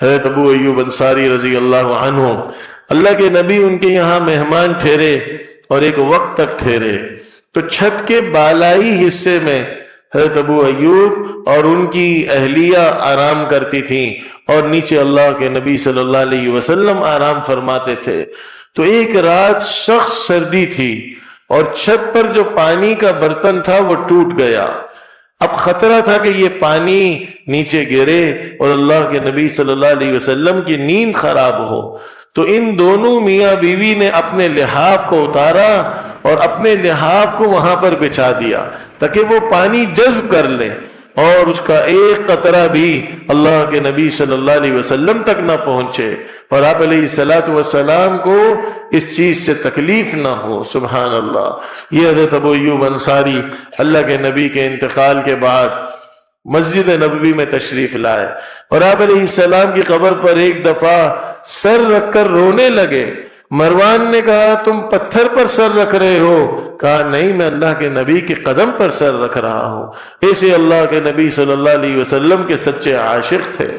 حضرت ابو ایوب انصاری رضی اللہ عنہ، اللہ کے نبی ان کے یہاں مہمان ٹھہرے اور ایک وقت تک ٹھہرے، تو چھت کے بالائی حصے میں حضرت ابو ایوب اور ان کی اہلیہ آرام کرتی تھیں اور نیچے اللہ کے نبی صلی اللہ علیہ وسلم آرام فرماتے تھے۔ تو ایک رات سخت سردی تھی اور چھت پر جو پانی کا برتن تھا وہ ٹوٹ گیا۔ اب خطرہ تھا کہ یہ پانی نیچے گرے اور اللہ کے نبی صلی اللہ علیہ وسلم کی نیند خراب ہو، تو ان دونوں میاں بیوی نے اپنے لحاف کو اتارا اور اپنے لحاف کو وہاں پر بچھا دیا تاکہ وہ پانی جذب کر لے اور اس کا ایک قطرہ بھی اللہ کے نبی صلی اللہ علیہ وسلم تک نہ پہنچے اور آپ علیہ السلام کو اس چیز سے تکلیف نہ ہو۔ سبحان اللہ۔ یہ حضرت ابو ایوب انصاری اللہ کے نبی کے انتقال کے بعد مسجد نبوی میں تشریف لائے اور آپ علیہ السلام کی قبر پر ایک دفعہ سر رکھ کر رونے لگے۔ مروان نے کہا تم پتھر پر سر رکھ رہے ہو؟ کہا نہیں، میں اللہ کے نبی کے قدم پر سر رکھ رہا ہوں۔ ایسے اللہ کے نبی صلی اللہ علیہ وسلم کے سچے عاشق تھے۔